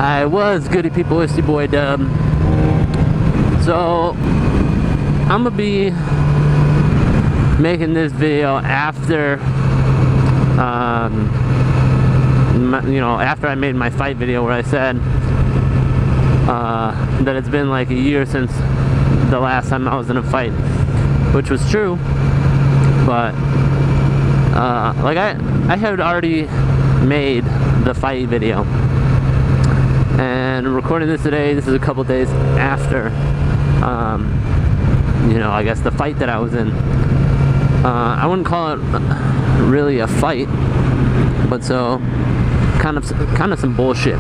Alright, what's goody people, it's your boy Dub. So I'm gonna be making this video after after I made my fight video where I said that it's been like a year since the last time I was in a fight, which was true, but like I had already made the fight video, and recording this today. This is a couple days after I guess the fight that I was in. I wouldn't call it really a fight, but so kind of some bullshit.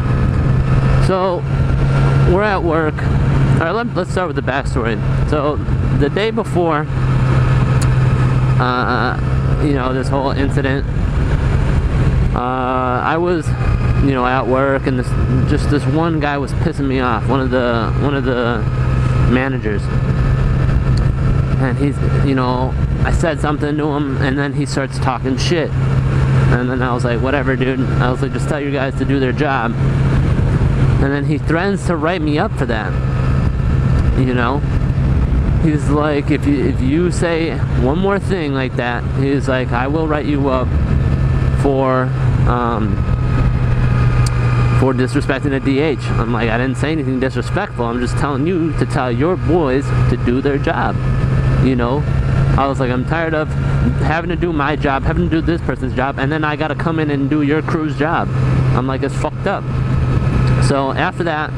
So we're at work. All right, let's start with the backstory. So the day before this whole incident, I was at work, and this one guy was pissing me off, one of the managers, and he's I said something to him, and then he starts talking shit, and then I was like, whatever, dude. I was like, just tell your guys to do their job. And then he threatens to write me up for that. He's like, if you say one more thing like that, he's like, I will write you up for disrespecting a DH. I'm like, I didn't say anything disrespectful. I'm just telling you to tell your boys to do their job. I was like, I'm tired of having to do my job, having to do this person's job, and then I gotta come in and do your crew's job. I'm like, it's fucked up. So after that,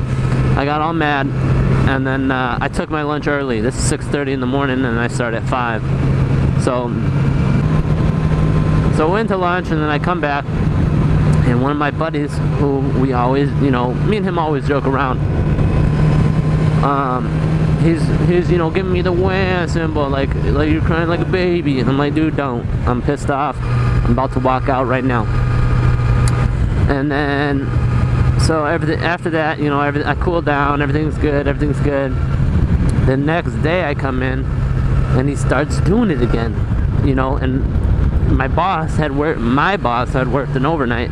I got all mad, and then I took my lunch early. This is 6:30 in the morning, and I start at 5. So I went to lunch, and then I come back, and one of my buddies, who we always, me and him always joke around, he's giving me the wah symbol, like you're crying like a baby. And I'm like, dude, don't. I'm pissed off. I'm about to walk out right now. And then, so everything after that, I cool down. Everything's good. The next day I come in, and he starts doing it again. And my boss had worked an overnight,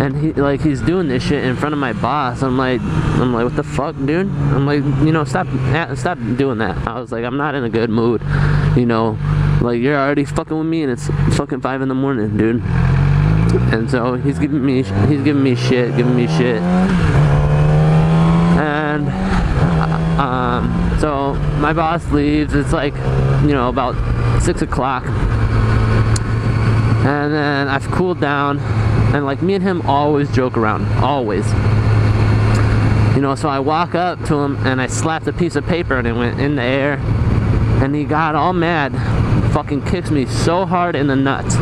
and he's doing this shit in front of my boss. I'm like, what the fuck, dude? I'm like, stop doing that. I was like, I'm not in a good mood. Like, you're already fucking with me, and it's fucking 5 in the morning, dude. And so he's giving me shit. And so my boss leaves. It's like, about 6 o'clock. And then I've cooled down, and like, me and him always joke around, always. So I walk up to him, and I slapped a piece of paper, and it went in the air, and he got all mad, fucking kicks me so hard in the nuts.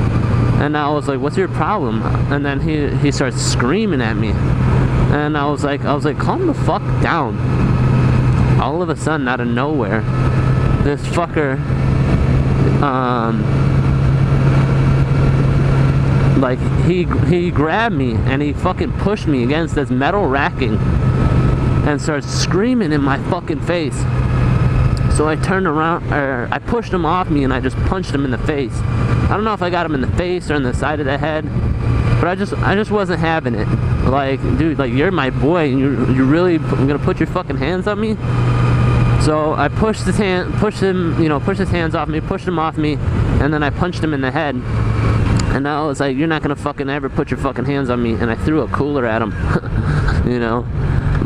And I was like, what's your problem? And then he starts screaming at me, and I was like, calm the fuck down. All of a sudden, out of nowhere, this fucker, like, he grabbed me, and he fucking pushed me against this metal racking, and starts screaming in my fucking face. So I turned around, or I pushed him off me, and I just punched him in the face. I don't know if I got him in the face or in the side of the head, but I just wasn't having it. Like, dude, like, you're my boy, and you really gonna put your fucking hands on me? So I pushed his hands off me, pushed him off me, and then I punched him in the head. And I was like, you're not gonna fucking ever put your fucking hands on me. And I threw a cooler at him.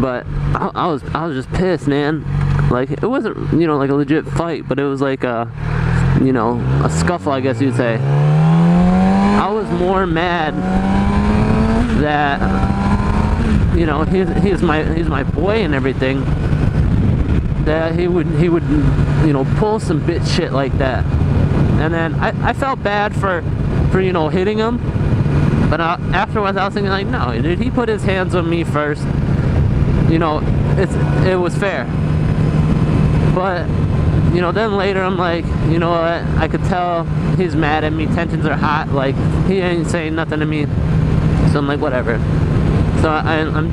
But I was just pissed, man. Like, it wasn't like a legit fight, but it was like a scuffle, I guess you'd say. I was more mad that he's my boy and everything, that he would pull some bitch shit like that. And then I felt bad for hitting him, but afterwards I was thinking, like, no, dude, he put his hands on me first. It was fair. But then later I'm like, you know what? I could tell he's mad at me. Tensions are hot. Like, he ain't saying nothing to me. So I'm like, whatever. So I'm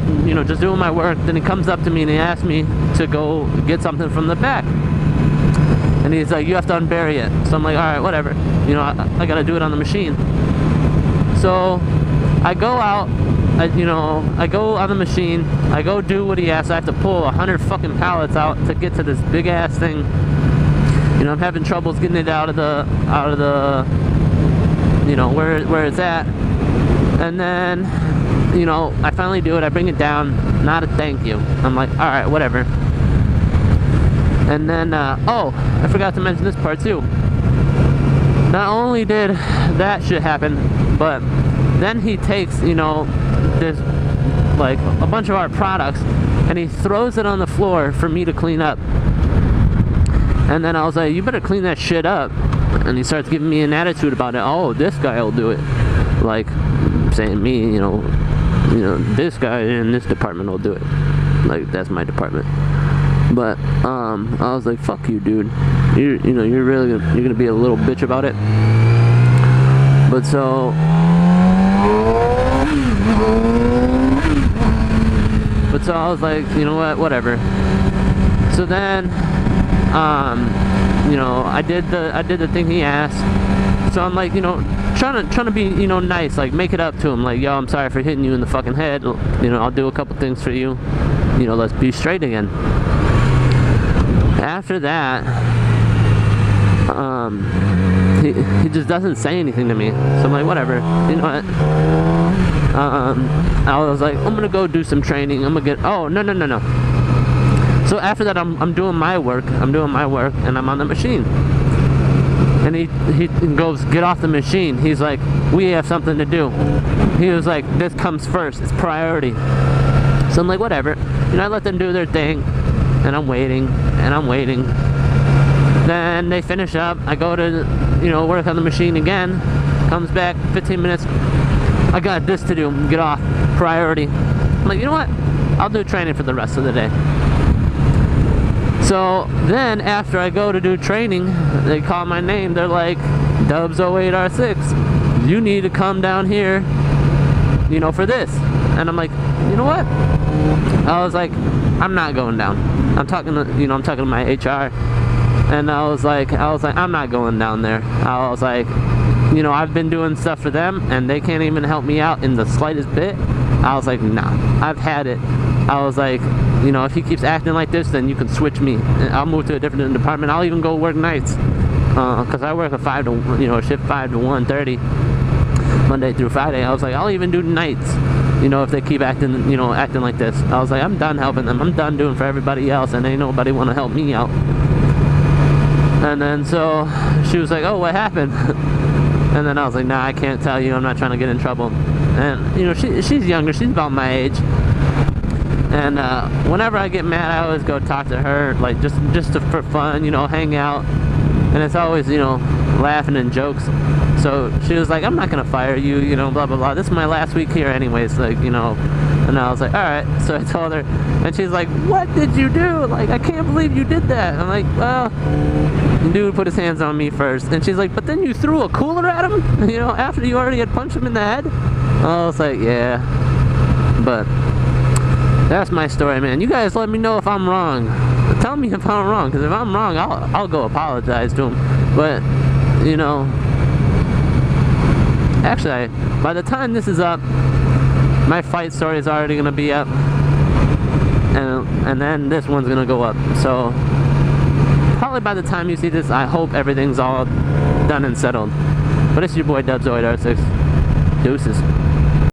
just doing my work. Then he comes up to me and he asks me to go get something from the back. And he's like, you have to unbury it. So I'm like, all right, whatever. I gotta do it on the machine. So I go out, I go on the machine, I go do what he asks. I have to pull 100 fucking pallets out to get to this big ass thing. I'm having troubles getting it out of the where it's at. And then I finally do it. I bring it down. Not a thank you. I'm like, all right, whatever. And then oh, I forgot to mention this part too. Not only did that shit happen, but then he takes this, like, a bunch of our products, and he throws it on the floor for me to clean up. And then I was like, you better clean that shit up. And he starts giving me an attitude about it. Oh, this guy will do it. Like, saying me, this guy in this department will do it. Like, that's my department. But I was like, fuck you, dude. You're gonna be a little bitch about it. But so I was like, you know what, whatever. So then I did the thing he asked. So I'm like, trying to be, nice, like, make it up to him, like, yo, I'm sorry for hitting you in the fucking head. I'll do a couple things for you. Let's be straight again. After that, he just doesn't say anything to me. So I'm like, whatever. You know what? I was like, I'm gonna go do some training. I'm gonna get. Oh, no. So after that, I'm doing my work. And I'm on the machine. And he goes, get off the machine. He's like, we have something to do. He was like, this comes first. It's priority. So I'm like, whatever. I let them do their thing. And I'm waiting. Then they finish up. I go to, work on the machine again. Comes back, 15 minutes. I got this to do. Get off. Priority. I'm like, you know what? I'll do training for the rest of the day. So then after I go to do training, they call my name. They're like, Dubs 08R6, you need to come down here, for this. And I'm like, you know what? I was like, I'm not going down. I'm talking to my HR. And I was like, I'm not going down there. I was like, I've been doing stuff for them and they can't even help me out in the slightest bit. I was like, nah, I've had it. I was like, if he keeps acting like this, then you can switch me. I'll move to a different department. I'll even go work nights. Cause I work a shift 5 to 1:30, Monday through Friday. I was like, I'll even do nights. If they keep acting like this. I was like, I'm done helping them. I'm done doing for everybody else, and ain't nobody want to help me out. And then so she was like, oh, what happened? And then I was like, nah, I can't tell you. I'm not trying to get in trouble. And she's younger. She's about my age. And whenever I get mad, I always go talk to her, like just for fun, hang out. And it's always, laughing and jokes. So she was like, I'm not gonna fire you, blah blah blah. This is my last week here anyways, like, And I was like, alright. So I told her, and she's like, what did you do? Like, I can't believe you did that. I'm like, well, the dude put his hands on me first. And she's like, but then you threw a cooler at him, after you already had punched him in the head. I was like, yeah. But that's my story, man. You guys let me know if I'm wrong. Tell me if I'm wrong, because if I'm wrong, I'll go apologize to him. But, actually, by the time this is up, my fight story is already going to be up. And then this one's going to go up. So, probably by the time you see this, I hope everything's all done and settled. But it's your boy Dubs 08R6. Deuces.